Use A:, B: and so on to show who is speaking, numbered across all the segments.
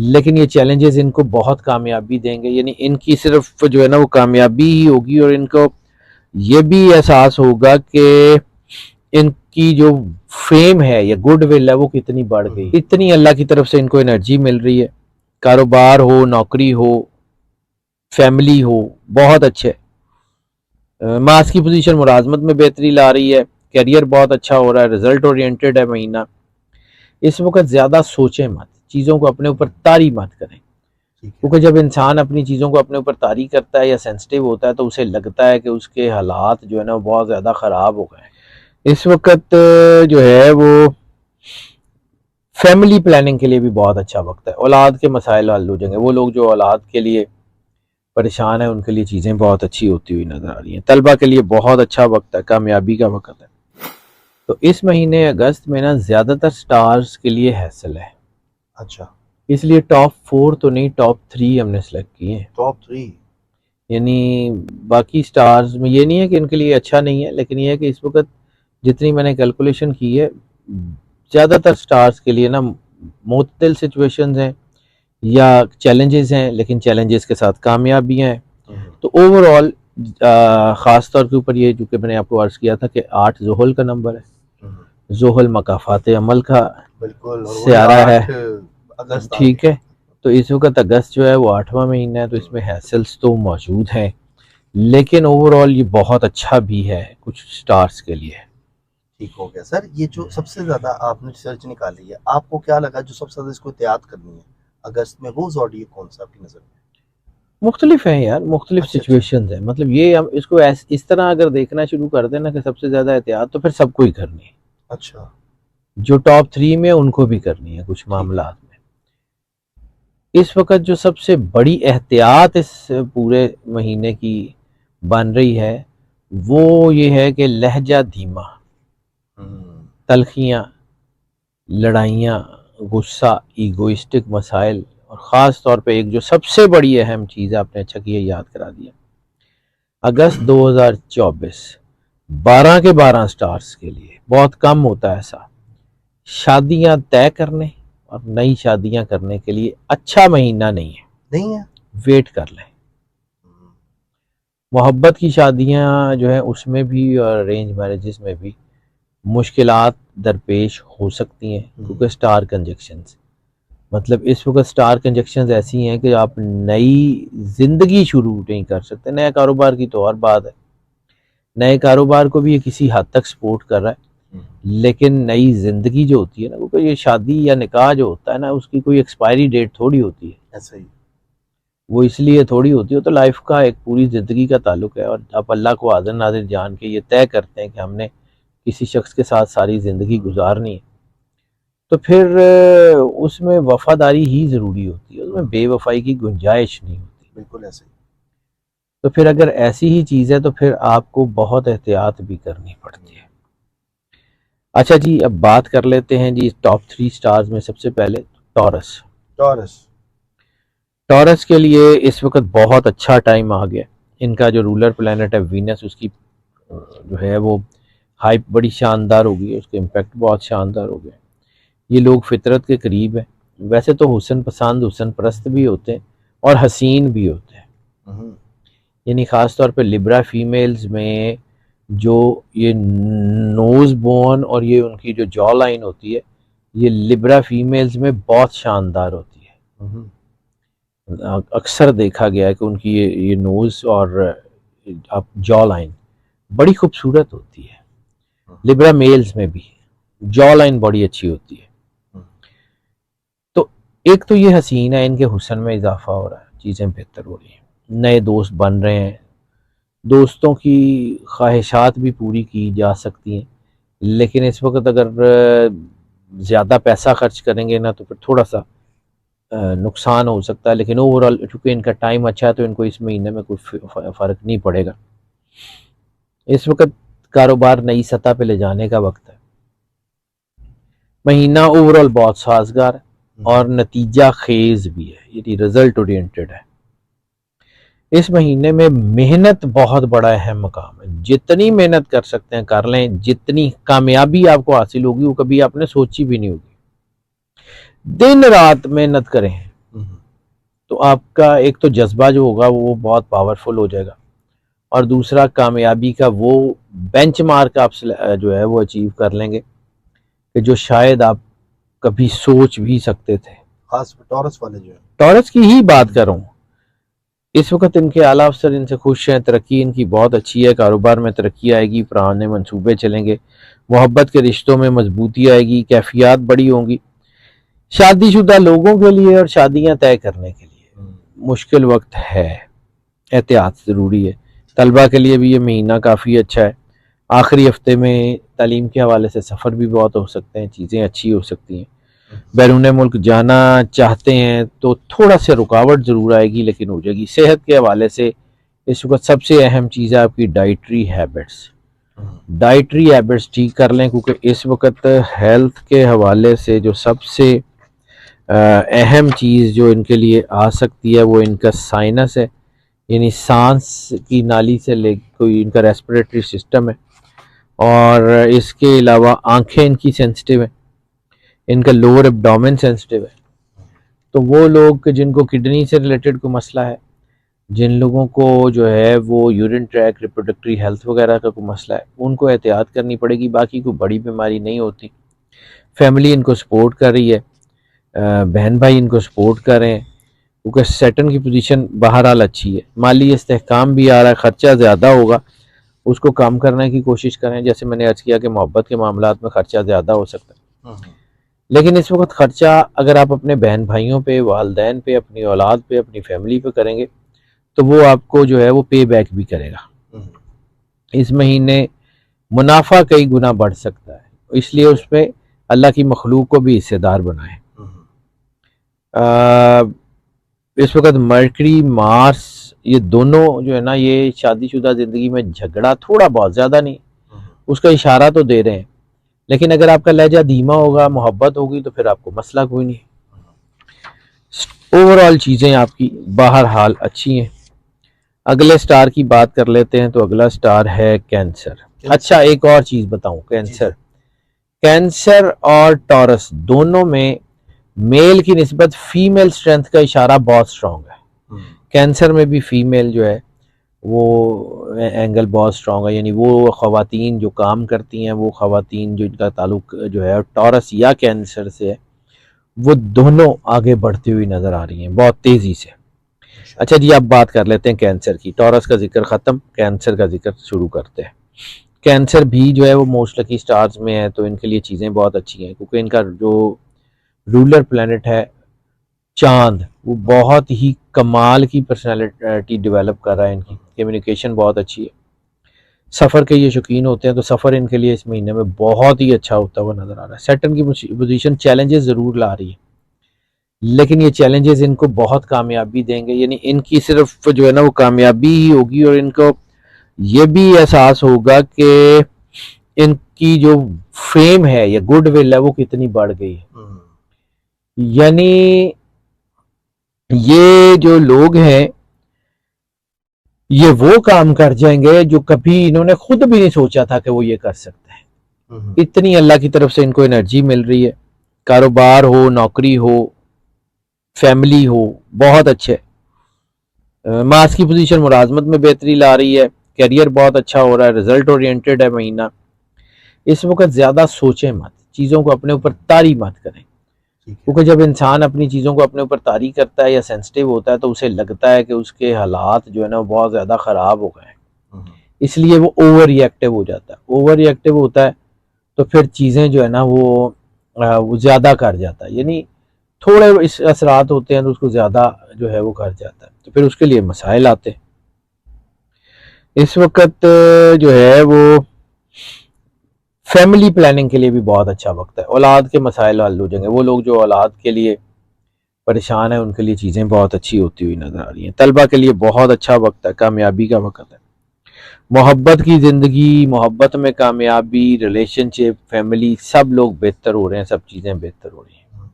A: लेकिन ये चैलेंजेस इनको बहुत कामयाबी देंगे, यानी इनकी सिर्फ जो है ना वो कामयाबी ही होगी, और इनको ये भी एहसास होगा कि इनकी जो फेम है या गुडविल है वो कितनी बढ़ गई, इतनी अल्लाह की तरफ से इनको एनर्जी मिल रही है। कारोबार हो, नौकरी हो, फैमिली हो, बहुत अच्छे। मास की पोजीशन मुलाजमत में बेहतरी ला रही है, करियर बहुत अच्छा हो रहा है, रिजल्ट ओरिएंटेड है महीना। इस वक्त ज़्यादा सोचें मत, चीज़ों को अपने ऊपर तारी मत करें, क्योंकि जब इंसान अपनी चीज़ों को अपने ऊपर तारी करता है या सेंसिटिव होता है तो उसे लगता है कि उसके हालात जो है ना बहुत ज़्यादा ख़राब हो गए। इस वक्त जो है वो फैमिली प्लानिंग के लिए भी बहुत अच्छा वक्त है, औलाद के मसाइल हल हो जाएंगे। वो लोग जो औलाद के लिए परेशान है उनके लिए चीज़ें बहुत अच्छी होती हुई नज़र आ रही हैं। तलबा के लिए बहुत अच्छा वक्त है, कामयाबी का वक्त है। तो इस महीने अगस्त में ना ज़्यादातर स्टार्स के लिए हैसल है।
B: अच्छा,
A: इसलिए टॉप 4 तो नहीं, टॉप 3 हमने सेलेक्ट किए हैं।
B: टॉप 3
A: यानी बाकी स्टार्स में ये नहीं है कि इनके लिए अच्छा नहीं है, लेकिन ये है कि इस वक्त जितनी मैंने कैलकुलेशन की है ज़्यादातर स्टार्स के लिए ना मुख्तलिफ सिचुएशंस हैं या चैलेंजेस हैं, लेकिन चैलेंजेस के साथ कामयाबियाँ हैं। तो ओवरऑल ख़ास तौर के ऊपर ये जो कि मैंने आपको अर्ज़ किया था कि 8 ज़ोहल का नंबर है, ज़ोहल मकाफ़ात अमल का
B: बिल्कुल, और
A: सियारा है,
B: अगस्त
A: ठीक है। तो इस वक्त अगस्त जो है वो 8वां महीना है, तो इसमें हैसल्स तो मौजूद हैं, लेकिन ओवरऑल ये बहुत अच्छा भी है कुछ स्टार्स के लिए।
B: ठीक हो गया सर। ये जो सबसे ज़्यादा आपने रिसर्च निकाली है, आपको क्या लगा जो सबसे ज़्यादा इसको एहतियात करनी है अगस्त में, वो ज़ोडिएक कौन सा आपकी नज़र में?
A: मुख्तलिफ हैं यार, मुख्तलिफ
B: अच्छा,
A: सिचुएशंस हैं। मतलब ये हम इसको इस तरह अगर देखना शुरू कर देना कि सबसे ज़्यादा एहतियात तो फिर सबको ही करनी है,
B: अच्छा,
A: जो टॉप 3 में उनको भी करनी है कुछ
B: ठीक है।
A: मामला में। इस वक्त जो सबसे बड़ी एहतियात इस पूरे महीने की बन रही है वो ये है कि लहजा धीमा, तलखियाँ, लड़ाइयाँ, गुस्सा, ईगोइस्टिक मसाइल, और ख़ास तौर पे एक जो सबसे बड़ी अहम चीज़ है, आपने अच्छा किया याद करा दिया। अगस्त 2024 12 के 12 स्टार्स के लिए बहुत कम होता है ऐसा, शादियां तय करने और नई शादियां करने के लिए अच्छा महीना नहीं है,
B: नहीं है?
A: वेट कर लें। मोहब्बत की शादियां जो है उसमें भी और अरेंज मैरिजेस में भी मुश्किलात दरपेश हो सकती हैं, क्योंकि स्टार कंजक्शंस, मतलब इस वक्त स्टार कंजक्शंस ऐसी हैं कि आप नई ज़िंदगी शुरू नहीं कर सकते। नए कारोबार की तो और बात है, नए कारोबार को भी ये किसी हद तक सपोर्ट कर रहा है, लेकिन नई ज़िंदगी जो होती है ना, क्योंकि ये शादी या निकाह जो होता है ना उसकी कोई एक्सपायरी डेट थोड़ी होती है,
B: ऐसा ही।
A: वो इसलिए थोड़ी होती है, तो लाइफ का एक पूरी ज़िंदगी का ताल्लुक है, और आप अल्लाह को हाज़िर नाज़िर जान के ये तय करते हैं कि हमने किसी शख्स के साथ सारी ज़िंदगी गुजारनी है, तो फिर उसमें वफादारी ही ज़रूरी होती है, उसमें बेवफाई की गुंजाइश नहीं होती।
B: बिल्कुल ऐसे ही।
A: तो फिर अगर ऐसी ही चीज़ है तो फिर आपको बहुत एहतियात भी करनी पड़ती है। अच्छा जी, अब बात कर लेते हैं जी टॉप 3 स्टार्स में। सबसे पहले टॉरस।
B: टॉरस।
A: टॉरस के लिए इस वक्त बहुत अच्छा टाइम आ गया। इनका जो रूलर प्लैनेट है वीनस, उसकी जो है वो हाइप बड़ी शानदार हो गई है, उसका इम्पैक्ट बहुत शानदार हो गया। ये लोग फितरत के करीब हैं, वैसे तो हुस्न पसंद, हुस्न परस्त भी होते हैं और हसीन भी होते हैं। यानी ख़ास तौर पे लिब्रा फीमेल्स में जो ये नोज़ बोन और ये उनकी जो जॉ लाइन होती है, ये लिब्रा फीमेल्स में बहुत शानदार होती है। अक्सर देखा गया है कि उनकी ये नोज़ और आप जॉ लाइन बड़ी खूबसूरत होती है। लिब्रा मेल्स में भी जॉ लाइन बड़ी अच्छी होती है। तो एक तो ये हसीन है, इनके हुस्न में इजाफा हो रहा है, चीज़ें बेहतर हो रही हैं, नए दोस्त बन रहे हैं, दोस्तों की ख्वाहिशात भी पूरी की जा सकती हैं, लेकिन इस वक्त अगर ज़्यादा पैसा खर्च करेंगे ना तो फिर थोड़ा सा नुकसान हो सकता है। लेकिन ओवरऑल चूँकि इनका टाइम अच्छा है तो इनको इस महीने में कोई फ़र्क नहीं पड़ेगा। इस वक्त कारोबार नई सतह पे ले जाने का वक्त है। महीना ओवरऑल बहुत साजगार है और नतीजा खेज भी है, ये रिजल्ट ओरिएंटेड है। इस महीने में मेहनत बहुत बड़ा अहम मकाम है, जितनी मेहनत कर सकते हैं कर लें, जितनी कामयाबी आपको हासिल होगी वो कभी आपने सोची भी नहीं होगी। दिन रात मेहनत करें, तो आपका एक तो जज्बा जो होगा वो बहुत पावरफुल हो जाएगा, और दूसरा कामयाबी का वो बेंचमार्क आप जो है वो अचीव कर लेंगे कि जो शायद आप कभी सोच भी सकते थे।
B: खास टॉरस वाले जो है।
A: टॉरस की ही बात कर रहा हूँ। इस वक्त इनके आला अफसर इनसे खुश हैं, तरक्की इनकी बहुत अच्छी है, कारोबार में तरक्की आएगी, पुराने मंसूबे चलेंगे, मोहब्बत के रिश्तों में मजबूती आएगी, कैफियत बड़ी होंगी। शादीशुदा लोगों के लिए और शादियां तय करने के लिए मुश्किल वक्त है, एहतियात ज़रूरी है। तलबा के लिए भी ये महीना काफ़ी अच्छा है। आखिरी हफ्ते में तालीम के हवाले से सफ़र भी बहुत हो सकते हैं, चीज़ें अच्छी हो सकती हैं। बैरून मुल्क जाना चाहते हैं तो थोड़ा सा रुकावट ज़रूर आएगी, लेकिन हो जाएगी। सेहत के हवाले से इस वक्त सबसे अहम चीज़ है आपकी डाइटरी हैबिट्स। डाइटरी हैबिट्स ठीक कर लें, क्योंकि इस वक्त हेल्थ के हवाले से जो सबसे अहम चीज़ जो इनके लिए आ सकती है वो इनका साइनस है, यानी सांस की नाली से ले कोई इनका रेस्पिरेटरी सिस्टम है। और इसके अलावा आंखें इनकी सेंसिटिव है, इनका लोअर एब्डोमेन सेंसिटिव है। तो वो लोग जिनको किडनी से रिलेटेड कोई मसला है, जिन लोगों को जो है वो यूरिन ट्रैक, रिप्रोडक्टरी हेल्थ वगैरह का कोई मसला है, उनको एहतियात करनी पड़ेगी। बाकी कोई बड़ी बीमारी नहीं होती। फैमिली इनको सपोर्ट कर रही है, बहन भाई इनको सपोर्ट कर रहे हैं, क्योंकि सेटन की पोजीशन बहरहाल अच्छी है। माली इस्तेहकाम भी आ रहा है, ख़र्चा ज़्यादा होगा, उसको कम करने की कोशिश करें। जैसे मैंने अर्ज़ किया कि मोहब्बत के मामलात में ख़र्चा ज़्यादा हो सकता है, लेकिन इस वक्त ख़र्चा अगर आप अपने बहन भाइयों पे, वालदैन पे, अपनी औलाद पे, अपनी फैमिली पे करेंगे तो वो आपको जो है वो पे बैक भी करेगा। इस महीने मुनाफा कई गुना बढ़ सकता है, इसलिए उस पर अल्लाह की मखलूक को भी हिस्सेदार बनाएं। इस वक्त मरकरी, मार्स, ये दोनों जो है ना, ये शादीशुदा ज़िंदगी में झगड़ा थोड़ा बहुत, ज़्यादा नहीं, उसका इशारा तो दे रहे हैं। लेकिन अगर आपका लहजा धीमा होगा, मोहब्बत होगी, तो फिर आपको मसला कोई नहीं। ओवरऑल चीज़ें आपकी बहरहाल अच्छी हैं। अगले स्टार की बात कर लेते हैं, तो अगला स्टार है कैंसर। अच्छा, एक और चीज़ बताऊं, कैंसर और टॉरस दोनों में मेल की निस्बत फीमेल स्ट्रेंथ का इशारा बहुत स्ट्रांग है। कैंसर में भी फीमेल जो है वो एंगल बहुत स्ट्रांग है, यानी वो ख़वातीन जो काम करती हैं, वो ख़वातीन जो इनका ताल्लुक जो है टॉरस या कैंसर से है, वो दोनों आगे बढ़ती हुई नज़र आ रही हैं बहुत तेज़ी से। अच्छा जी, अब बात कर लेते हैं कैंसर की। टॉरस का जिक्र ख़त्म, कैंसर का जिक्र शुरू करते हैं। कैंसर भी जो है वो मोस्ट लकी स्टार्स में है, तो इनके लिए चीज़ें बहुत अच्छी हैं, क्योंकि इनका जो रूलर प्लैनेट है चांद, वो बहुत ही कमाल की पर्सनालिटी डेवलप कर रहा है। इनकी कम्युनिकेशन बहुत अच्छी है। सफ़र के ये शौकीन होते हैं, तो सफ़र इनके लिए इस महीने में बहुत ही अच्छा होता हुआ नज़र आ रहा है। सैटर्न की पोजीशन चैलेंजेस ज़रूर ला रही है, लेकिन ये चैलेंजेस इनको बहुत कामयाबी देंगे। यानी इनकी सिर्फ जो है ना वो कामयाबी ही होगी, और इनको ये भी एहसास होगा कि इनकी जो फेम है या गुडविल है वो कितनी बढ़ गई है। यानी ये जो लोग हैं ये वो काम कर जाएंगे जो कभी इन्होंने खुद भी नहीं सोचा था कि वो ये कर सकते हैं। इतनी अल्लाह की तरफ से इनको एनर्जी मिल रही है। कारोबार हो, नौकरी हो, फैमिली हो, बहुत अच्छे। मास की पोजीशन मुलाजमत में बेहतरी ला रही है, करियर बहुत अच्छा हो रहा है, रिजल्ट ओरिएंटेड है महीना। इस वक्त ज़्यादा सोचें मत, चीज़ों को अपने ऊपर तारी मत करें, क्योंकि जब इंसान अपनी चीज़ों को अपने ऊपर तारी करता है या सेंसिटिव होता है तो उसे लगता है कि उसके हालात जो है ना वो बहुत ज़्यादा ख़राब हो गए हैं, इसलिए वो ओवर रिएक्टिव हो जाता है। ओवर रिएक्टिव होता है तो फिर चीज़ें जो है ना वो ज़्यादा कर जाता है, यानी थोड़े इस असरात होते हैं तो उसको ज़्यादा जो है वो कर जाता है, तो फिर उसके लिए मसाइल आते हैं। इस वक्त जो है वो फैमिली प्लानिंग के लिए भी बहुत अच्छा वक्त है। औलाद के मसाइल हल हो जाएंगे। वो लोग जो औलाद के लिए परेशान है उनके लिए चीज़ें बहुत अच्छी होती हुई नजर आ रही हैं। तलबा के लिए बहुत अच्छा वक्त है, कामयाबी का वक्त है। मोहब्बत की ज़िंदगी, मोहब्बत में कामयाबी, रिलेशनशिप, फैमिली, सब लोग बेहतर हो रहे हैं, सब चीज़ें बेहतर हो रही हैं।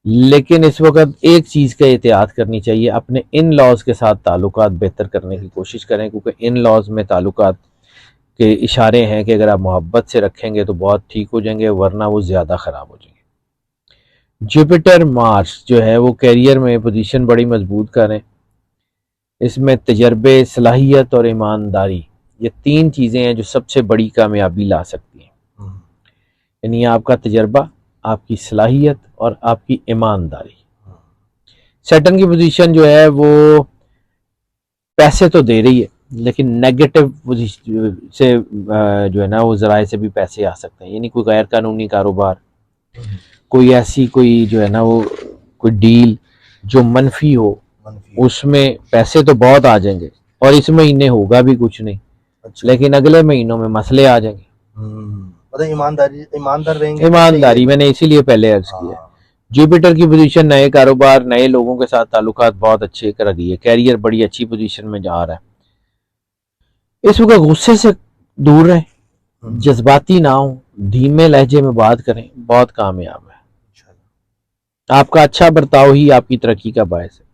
A: लेकिन इस वक्त एक चीज़ का एहतियात करनी चाहिए, अपने इन लॉज के साथ ताल्लुकात बेहतर करने की कोशिश करें, क्योंकि इन लॉज में ताल्लुकात के इशारे हैं कि अगर आप मोहब्बत से रखेंगे तो बहुत ठीक हो जाएंगे, वरना वो ज़्यादा ख़राब हो जाएंगे। जुपिटर मार्स जो है वो कैरियर में पोजीशन बड़ी मजबूत करें। इसमें तजर्बे, सलाहियत और ईमानदारी, ये 3 चीज़ें हैं जो सबसे बड़ी कामयाबी ला सकती हैं।
B: हम्म,
A: यानी आपका तजर्बा, आपकी सलाहियत और आपकी ईमानदारी। सैटर्न की पोजीशन जो है वो पैसे तो दे रही है, लेकिन नेगेटिव से जो है ना वो ज़राए से भी पैसे आ सकते हैं। यानी कोई गैर कानूनी कारोबार, कोई ऐसी कोई जो है ना वो कोई डील जो मनफी हो,
B: मनफी।
A: उसमें पैसे तो बहुत आ जाएंगे और इस महीने होगा भी कुछ नहीं,
B: अच्छा।
A: लेकिन अगले महीनों में मसले आ जाएंगे।
B: मतलब ईमानदार रहेंगे।
A: ईमानदारी मैंने इसीलिए पहले अर्ज किया है। जुपिटर की पोजीशन नए कारोबार, नए लोगों के साथ ताल्लुकात बहुत अच्छे कर रही है। कैरियर बड़ी अच्छी पोजीशन में जा रहा है। इस वक्त गुस्से से दूर रहें, जज्बाती ना हो, धीमे लहजे में बात करें, बहुत कामयाब है। आपका अच्छा बर्ताव ही आपकी तरक्की का बायस है।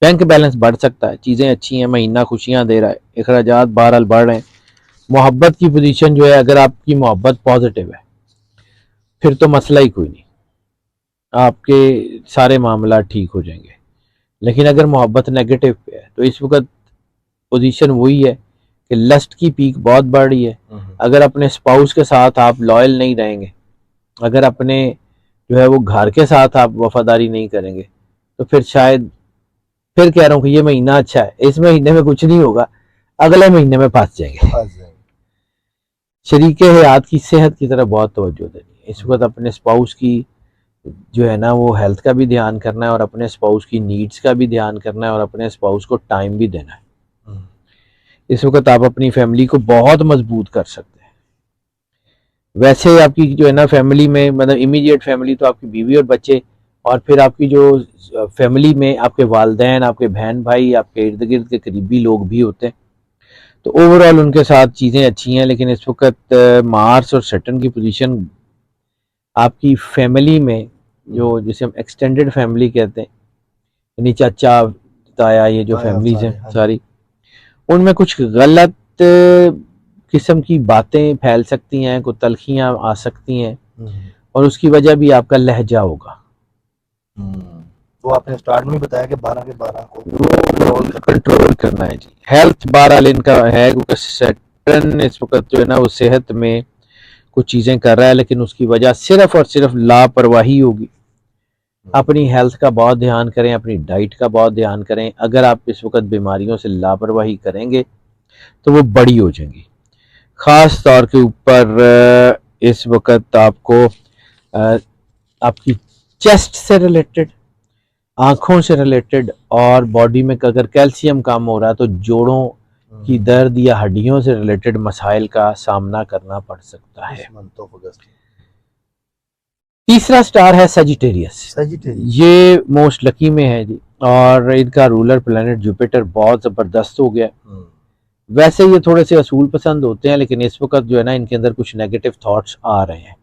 A: बैंक बैलेंस बढ़ सकता है, चीज़ें अच्छी हैं, महीना खुशियां दे रहा है, अखराजात बहरहाल बढ़ रहे हैं। मोहब्बत की पोजीशन जो है, अगर आपकी मोहब्बत पॉजिटिव है फिर तो मसला ही कोई नहीं, आपके सारे मामला ठीक हो जाएंगे। लेकिन अगर मोहब्बत नेगेटिव पे है तो इस वक्त पोजीशन वही है कि लस्ट की पीक बहुत बढ़ रही है। अगर अपने स्पाउस के साथ आप लॉयल नहीं रहेंगे, अगर अपने जो है वो घर के साथ आप वफादारी नहीं करेंगे, तो फिर शायद, फिर कह रहा हूँ कि ये महीना अच्छा है, इस महीने में कुछ नहीं होगा, अगले महीने में फंस जाएंगे। शरीके हयात की सेहत की तरफ बहुत तवज्जो देनी है। इस वक्त अपने स्पाउस की जो है ना वो हेल्थ का भी ध्यान करना है और अपने स्पाउस की नीड्स का भी ध्यान करना है और अपने स्पाउस को टाइम भी देना है। इस वक्त आप अपनी फैमिली को बहुत मजबूत कर सकते हैं। वैसे आपकी जो है ना फैमिली में, मतलब इमीडिएट फैमिली तो आपकी बीवी और बच्चे, और फिर आपकी जो फैमिली में आपके वालदैन, आपके बहन भाई, आपके इर्द गिर्द के करीबी लोग भी होते हैं, तो ओवरऑल उनके साथ चीज़ें अच्छी हैं। लेकिन इस वक्त मार्स और सैटर्न की पोजीशन आपकी फैमिली में, जो जिसे हम एक्सटेंडेड फैमिली कहते हैं, यानी चाचा ताया, ये जो फैमिलीज हैं सारी, उनमें कुछ गलत किस्म की बातें फैल सकती हैं, कुछ तलखियां आ सकती हैं और उसकी वजह भी आपका लहजा होगा।
B: तो आपने स्टार्ट में बताया कि 12 के 12 को
A: कंट्रोल करना है जी। हेल्थ बहरहाल इनका है, क्योंकि सैटर्न इस वक्त जो है ना वो सेहत में कुछ चीज़ें कर रहा है, लेकिन उसकी वजह सिर्फ और सिर्फ लापरवाही होगी। अपनी हेल्थ का बहुत ध्यान करें, अपनी डाइट का बहुत ध्यान करें। अगर आप इस वक्त बीमारियों से लापरवाही करेंगे तो वो बड़ी हो जाएंगी। ख़ास तौर के ऊपर इस वक्त आपको आपकी चेस्ट से रिलेटेड, आँखों से रिलेटेड और बॉडी में अगर कैल्शियम कम हो रहा है तो जोड़ों की दर्द या हड्डियों से रिलेटेड मसाइल का सामना करना पड़ सकता है। तीसरा स्टार है सजिटेरियस। ये मोस्ट लकी में है जी, और इनका रूलर प्लैनेट जुपिटर बहुत ज़बरदस्त हो गया। वैसे ये थोड़े से असूल पसंद होते हैं, लेकिन इस वक्त जो है ना इनके अंदर कुछ नेगेटिव थॉट्स आ रहे हैं।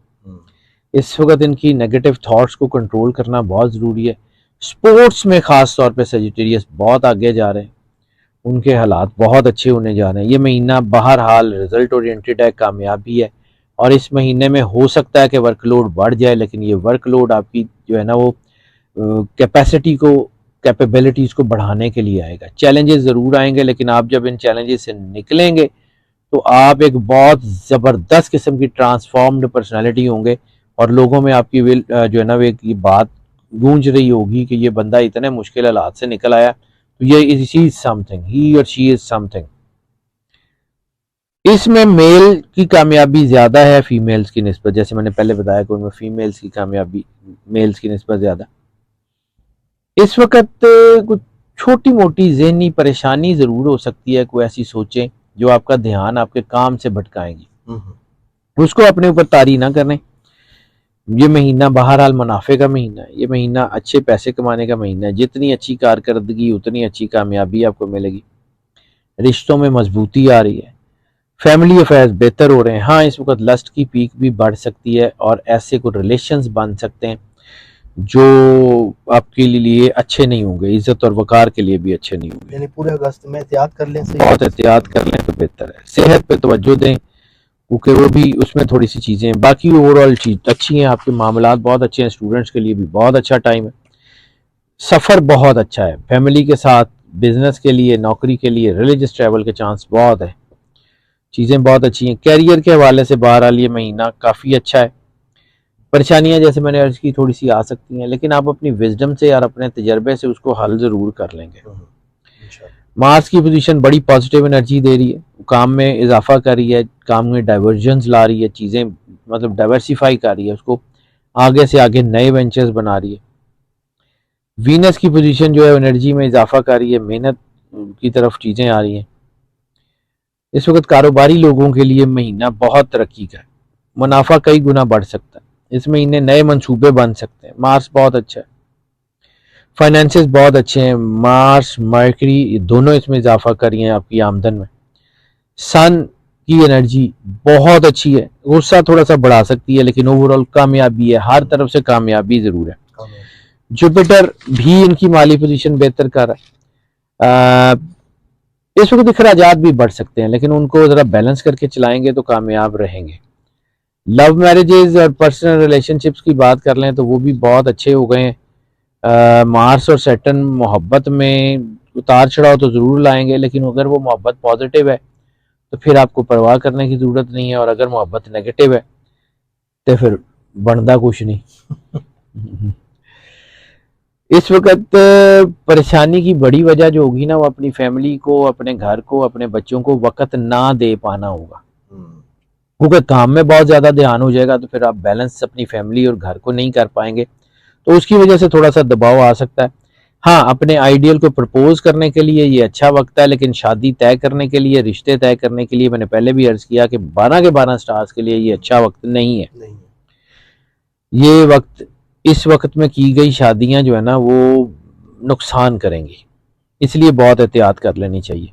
A: इस वक्त इनकी नेगेटिव थॉट्स को कंट्रोल करना बहुत ज़रूरी है। स्पोर्ट्स में ख़ास तौर पे सजिटेरियस बहुत आगे जा रहे हैं, उनके हालात बहुत अच्छे होने जा रहे हैं। ये महीना बहरहाल रिजल्ट ओरिएंटेड है, कामयाबी है, और इस महीने में हो सकता है कि वर्कलोड बढ़ जाए, लेकिन ये वर्कलोड आपकी जो है ना वो कैपेसिटी को, कैपेबिलिटीज़ को बढ़ाने के लिए आएगा। चैलेंजेस ज़रूर आएंगे, लेकिन आप जब इन चैलेंजेस से निकलेंगे तो आप एक बहुत ज़बरदस्त किस्म की ट्रांसफॉर्म्ड पर्सनैलिटी होंगे, और लोगों में आपकी जो है ना वो एक बात गूंज रही होगी कि ये बंदा इतने मुश्किल हालात से निकल आया, तो ये इज समथिंग, ही और शी इज समथिंग। इसमें मेल की कामयाबी ज़्यादा है फीमेल्स की निस्बत, जैसे मैंने पहले बताया कि उनमें फीमेल्स की कामयाबी मेल्स की निस्बत ज़्यादा। इस वक्त कुछ छोटी मोटी ज़हनी परेशानी ज़रूर हो सकती है, कोई ऐसी सोचें जो आपका ध्यान आपके काम से भटकाएंगी, उसको अपने ऊपर तारी ना करें। ये महीना बहरहाल मुनाफे का महीना है, ये महीना अच्छे पैसे कमाने का महीना है। जितनी अच्छी कारकर्दगी उतनी अच्छी कामयाबी आपको मिलेगी। रिश्तों में मजबूती आ रही है, फैमिली अफेयर्स बेहतर हो रहे हैं। हाँ, इस वक्त लस्ट की पीक भी बढ़ सकती है और ऐसे कुछ रिलेशंस बन सकते हैं जो आपके लिए अच्छे नहीं होंगे, इज्जत और वकार के लिए भी अच्छे नहीं होंगे।
B: यानी पूरे अगस्त में एहतियात कर लें,
A: बहुत एहतियात कर लें तो बेहतर है। सेहत पे तवज्जो दें, क्योंकि वो भी उसमें थोड़ी सी चीज़ें, बाकी ओवरऑल चीज़ अच्छी हैं, आपके मामलात बहुत अच्छे हैं, स्टूडेंट्स के लिए भी बहुत अच्छा टाइम है, सफ़र बहुत अच्छा है, फैमिली के साथ, बिजनेस के लिए, नौकरी के लिए, रिलीजियस ट्रैवल के चांस बहुत है, चीज़ें बहुत अच्छी हैं। कैरियर के हवाले से बहरहाल ये महीना काफ़ी अच्छा है। परेशानियां जैसे मैंने अर्ज की थोड़ी सी आ सकती हैं, लेकिन आप अपनी विजडम से और अपने तजर्बे से उसको हल ज़रूर कर लेंगे।
B: इंशाल्लाह।
A: मार्स की पोजीशन बड़ी पॉजिटिव एनर्जी दे रही है, काम में इजाफा कर रही है, काम में डाइवर्जेंस ला रही है, चीज़ें मतलब डाइवर्सिफाई कर रही है, उसको आगे से आगे नए वेंचर्स बना रही है। वीनस की पोजीशन जो है एनर्जी में इजाफा कर रही है, मेहनत की तरफ चीज़ें आ रही हैं। इस वक्त कारोबारी लोगों के लिए महीना बहुत तरक्की का है, मुनाफा कई गुना बढ़ सकता है, इस महीने नए मंसूबे बन सकते हैं, मार्स बहुत अच्छा है, फाइनेंसेस बहुत अच्छे हैं, मार्स मरकरी दोनों इसमें इजाफा कर रही हैं आपकी आमदन में। सन की एनर्जी बहुत अच्छी है, गुस्सा थोड़ा सा बढ़ा सकती है, लेकिन ओवरऑल कामयाबी है, हर तरफ से कामयाबी जरूर है। जुपिटर भी इनकी माली पोजीशन बेहतर कर रहा है। इस वक्त अखराजात भी बढ़ सकते हैं, लेकिन उनको जरा बैलेंस करके चलाएंगे तो कामयाब रहेंगे। लव मैरिजेज और पर्सनल रिलेशनशिप्स की बात कर लें तो वो भी बहुत अच्छे हो गए हैं। मार्स और सैटर्न मोहब्बत में उतार चढ़ाव तो ज़रूर लाएंगे, लेकिन अगर वो मोहब्बत पॉजिटिव है तो फिर आपको परवाह करने की ज़रूरत नहीं है, और अगर मोहब्बत नेगेटिव है तो फिर बनता कुछ नहीं। इस वक्त परेशानी की बड़ी वजह जो होगी ना, वो अपनी फैमिली को, अपने घर को, अपने बच्चों को वक्त ना दे पाना होगा, क्योंकि काम में बहुत ज़्यादा ध्यान हो जाएगा तो फिर आप बैलेंस अपनी फैमिली और घर को नहीं कर पाएंगे, तो उसकी वजह से थोड़ा सा दबाव आ सकता है। हाँ, अपने आइडियल को प्रपोज करने के लिए ये अच्छा वक्त है, लेकिन शादी तय करने के लिए, रिश्ते तय करने के लिए मैंने पहले भी अर्ज किया कि 12 के 12 स्टार्स के लिए ये अच्छा वक्त नहीं है। ये वक्त, इस वक्त में की गई शादियां जो है ना वो नुकसान करेंगी, इसलिए बहुत एहतियात कर लेनी चाहिए।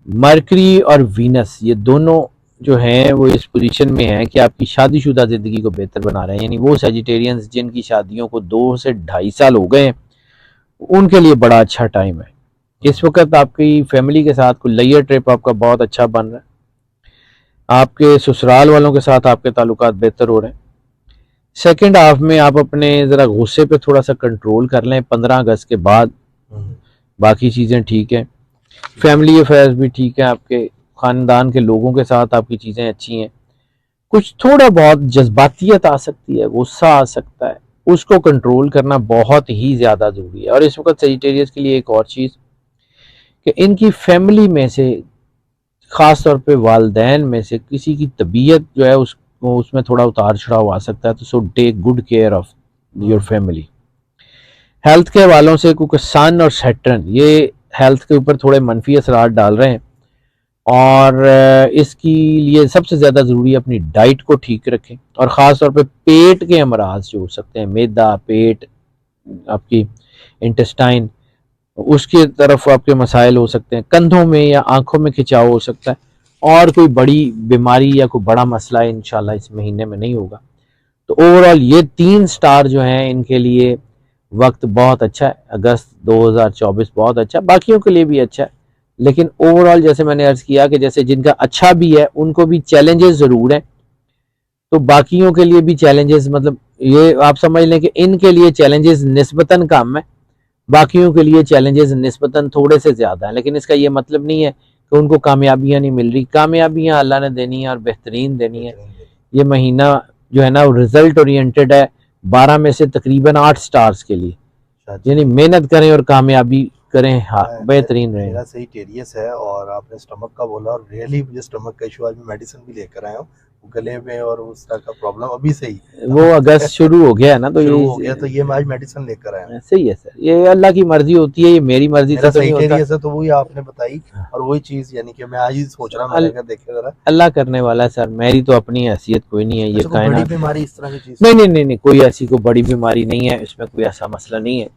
A: मरकरी और वीनस ये दोनों जो हैं वो इस पोजीशन में है कि आपकी शादीशुदा ज़िंदगी को बेहतर बना रहे हैं, यानी वो सेजिटेरियंस जिनकी शादियों को 2 से 2.5 साल हो गए हैं, उनके लिए बड़ा अच्छा टाइम है। इस वक्त आपकी फैमिली के साथ कोई लेयर ट्रिप आपका बहुत अच्छा बन रहा है, आपके ससुराल वालों के साथ आपके ताल्लुकात बेहतर हो रहे हैं। सेकेंड हाफ में आप अपने ज़रा गुस्से पे थोड़ा सा कंट्रोल कर लें 15 अगस्त के बाद, बाकी चीज़ें ठीक हैं। फैमिली अफेयर्स भी ठीक है, आपके ख़ानदान के लोगों के साथ आपकी चीज़ें अच्छी हैं। कुछ थोड़ा बहुत जज्बातियत आ सकती है, गुस्सा आ सकता है, उसको कंट्रोल करना बहुत ही ज़्यादा ज़रूरी है। और इस वक्त सेजिटेरियस के लिए एक और चीज़ कि इनकी फैमिली में से, ख़ास तौर पे वालदैन में से किसी की तबीयत जो है उसमें थोड़ा उतार चढ़ाव आ सकता है, तो so take good care of your family. Health के हवालों से, क्योंकि सन और सैटर्न ये हेल्थ के ऊपर थोड़े मनफी असरात डाल रहे हैं, और इसके लिए सबसे ज़्यादा ज़रूरी है अपनी डाइट को ठीक रखें, और ख़ास तौर पे पेट के अमराज जो हो सकते हैं, मैदा, पेट, आपकी इंटेस्टाइन, उसकी तरफ आपके मसाइल हो सकते हैं, कंधों में या आंखों में खिंचाव हो सकता है, और कोई बड़ी बीमारी या कोई बड़ा मसला इंशाल्लाह इस महीने में नहीं होगा। तो ओवरऑल ये 3 स्टार जो हैं इनके लिए वक्त बहुत अच्छा है, अगस्त 2024 बहुत अच्छा, बाकियों के लिए भी अच्छा है, लेकिन ओवरऑल जैसे मैंने अर्ज किया कि जैसे जिनका अच्छा भी है उनको भी चैलेंजेस ज़रूर हैं, तो बाकियों के लिए भी चैलेंजेस, मतलब ये आप समझ लें कि इनके लिए चैलेंजेस निस्बतन कम है, बाकियों के लिए चैलेंजेस निस्बतन थोड़े से ज़्यादा हैं, लेकिन इसका ये मतलब नहीं है कि उनको कामयाबियाँ नहीं मिल रही, कामयाबियाँ अल्लाह ने देनी है और बेहतरीन देनी है। ये महीना जो है ना वो रिजल्ट ओरिएंटेड है, 12 में से तकरीबन 8 स्टार्स के लिए, यानी मेहनत करें और कामयाबी करें, हाँ बेहतरीन रहे।
B: मेरा सही टेरियस है, और आपने स्टमक का बोला, और रियली मुझे स्टमक का इशू, आज मैं मेडिसिन भी लेकर आया हूँ, गले में और उस तरह का प्रॉब्लम अभी से ही,
A: वो अगस्त शुरू हो गया है ना, तो
B: शुरू हो गया, तो ये मैं आज मेडिसिन लेकर आया हूँ।
A: सही है सर, ये अल्लाह की मर्जी होती है, ये मेरी मर्जी से तो नहीं होता।
B: टेरियस है तो वही आपने बताई, और वही चीज यानी कि मैं आज ही सोच रहा हूँ, देखे जरा
A: अल्लाह करने वाला है सर, मेरी तो अपनी हैसियत कोई नहीं है। ये
B: बड़ी बीमारी इस तरह की चीज
A: नहीं, कोई ऐसी कोई बड़ी बीमारी नहीं है, इसमें कोई ऐसा मसला नहीं है,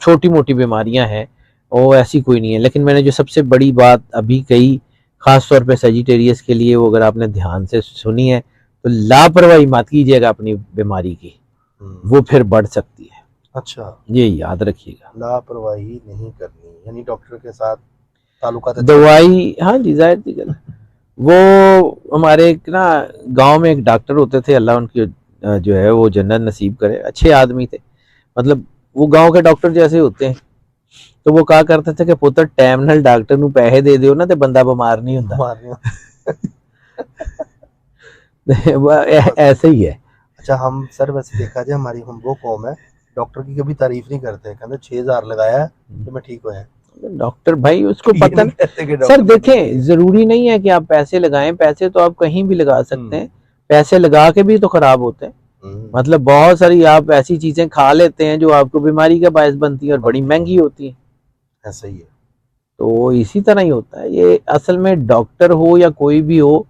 A: छोटी मोटी बीमारियां हैं और ऐसी कोई नहीं है। लेकिन मैंने जो सबसे बड़ी बात अभी कही, खास तौर पे सजिटेरियस के लिए, वो अगर आपने ध्यान से सुनी है तो लापरवाही मत कीजिएगा अपनी बीमारी की, वो फिर बढ़ सकती है।
B: अच्छा,
A: ये याद रखिएगा,
B: लापरवाही नहीं करनी, यानी डॉक्टर के साथ ताल्लुकात
A: दवाई, हाँ जी जाहिर सी गल, वो हमारे एक ना गांव में एक डॉक्टर होते थे, अल्लाह उनकी जो है वो जन्नत नसीब करे, अच्छे आदमी थे। मतलब वो गांव के डॉक्टर जैसे होते हैं। तो वो कहा करते थे कि पुत्र टाइम नाल डॉक्टर नूं पैसे दे दियो ना ते बंदा बीमार नहीं हुंदा।
B: मारने
A: ऐसे ही है।
B: अच्छा हम सर वैसे देखा जाए हमारी हम वो कौम है डॉक्टर की कभी तारीफ नहीं करते, कहते 6,000 लगाया है तो मैं ठीक हुआ है।
A: डॉक्टर भाई उसको
B: ये
A: पता
B: नहीं कहते कि
A: सर
B: डॉक्टर ने ठीक
A: देखें,
B: किया।
A: जरूरी नहीं है कि आप पैसे लगाएं, पैसे तो आप कहीं भी लगा सकते हैं। पैसे लगा के भी तो खराब होते हैं। मतलब बहुत सारी आप ऐसी चीजें खा लेते हैं जो आपको बीमारी का बायस बनती है और बड़ी महंगी होती है।
B: ऐसा ही है।
A: तो इसी तरह ही होता है ये। असल में डॉक्टर हो या कोई भी हो,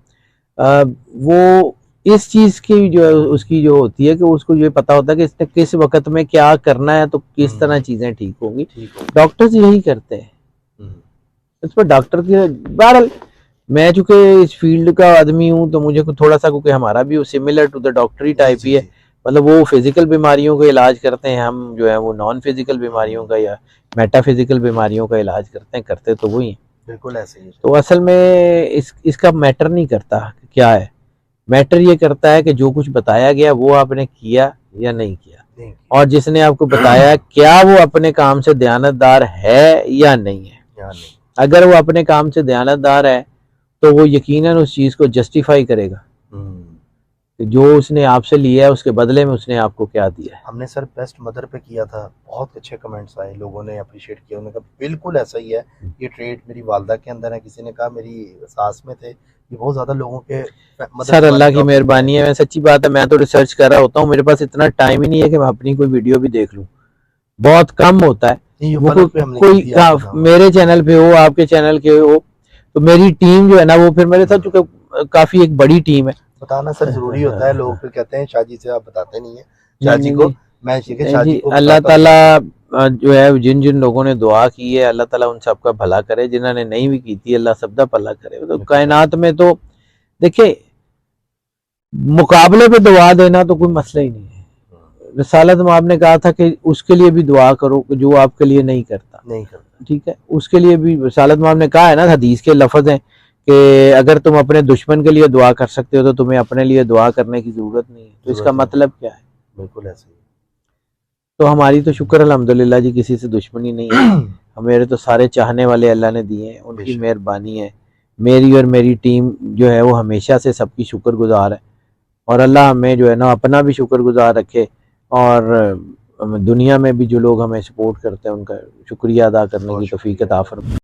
A: वो इस चीज की जो है उसकी जो होती है कि उसको ये पता होता है कि इसने किस वक्त में क्या करना है तो किस तरह चीजें ठीक होंगी। डॉक्टर्स यही करते हैं। इस पर डॉक्टर की बहरहाल मैं चूंकि इस फील्ड का आदमी हूँ तो मुझे थोड़ा सा, क्योंकि हमारा भी सिमिलर टू द डॉक्टरी टाइप ही है। मतलब वो फिजिकल बीमारियों का इलाज करते हैं, हम जो है वो नॉन फिजिकल बीमारियों का या मेटाफिजिकल बीमारियों का इलाज करते हैं, करते तो वही हैं।
B: बिल्कुल ऐसे ही।
A: तो असल में इसका मैटर नहीं करता क्या है, मैटर ये करता है कि जो कुछ बताया गया वो आपने किया या नहीं किया, और जिसने आपको बताया क्या वो अपने काम से दयानतदार है या नहीं है। अगर वो अपने काम से दयानतदार है तो वो यकीनन उस चीज को जस्टिफाई करेगा कि जो उसने आपसे लिया है उसके बदले में उसने आपको क्या दिया है।
B: हमने सर बेस्ट मदर पे किया था, बहुत अच्छे कमेंट्स आए, लोगों ने अप्रिशिएट किया, उन्होंने कहा बिल्कुल ऐसा ही है, ये ट्रेड मेरी वालदा के अंदर है, किसी ने कहा मेरी सास में थे, ये बहुत ज्यादा लोगों के
A: सर अल्लाह की मेहरबानी है। मैं सच्ची बात है, मैं तो रिसर्च कर रहा होता हूँ, मेरे पास इतना टाइम ही नहीं है कि मैं अपनी कोई वीडियो भी देख लूँ, बहुत कम होता है। वो कोई मेरे चैनल पे हो, आपके चैनल के हो, तो मेरी टीम जो है ना वो फिर मेरे साथ चूंकि काफी एक बड़ी टीम है।
B: बताना सर जरूरी होता है, लोग फिर कहते हैं शाहजी से आप बताते नहीं है शाहजी को। मैं शाहजी को
A: अल्लाह ताला जो है जिन जिन लोगों ने दुआ की है अल्लाह ताला उन सबका भला करे, जिन्होंने नहीं भी की थी अल्लाह सबका भला करे। तो कायनात में तो देखिए मुकाबले पे दुआ देना तो कोई मसला ही नहीं है। रिसालत में आपने कहा था कि उसके लिए भी दुआ करो जो आपके लिए नहीं करता, ठीक है, उसके लिए भी रिसालत में आपने कहा है ना, हदीस के लफ्ज हैं कि अगर तुम अपने दुश्मन के लिए दुआ कर सकते हो तो तुम्हें अपने लिए दुआ करने की जरूरत नहीं है। तो इसका मतलब क्या है?
B: बिल्कुल ऐसे ही।
A: तो हमारी तो शुक्र अल्हम्दुलिल्लाह जी किसी से दुश्मनी नहीं है। मेरे तो सारे चाहने वाले अल्लाह ने दिए हैं, उनकी मेहरबानी है। मेरी और मेरी टीम जो है वो हमेशा से सबकी शुक्रगुजार है, और अल्लाह हमें जो है ना अपना भी शुक्रगुजार रखे, और दुनिया में भी जो लोग हमें सपोर्ट करते हैं उनका शुक्रिया अदा करने की तौफीक अता फरमाए।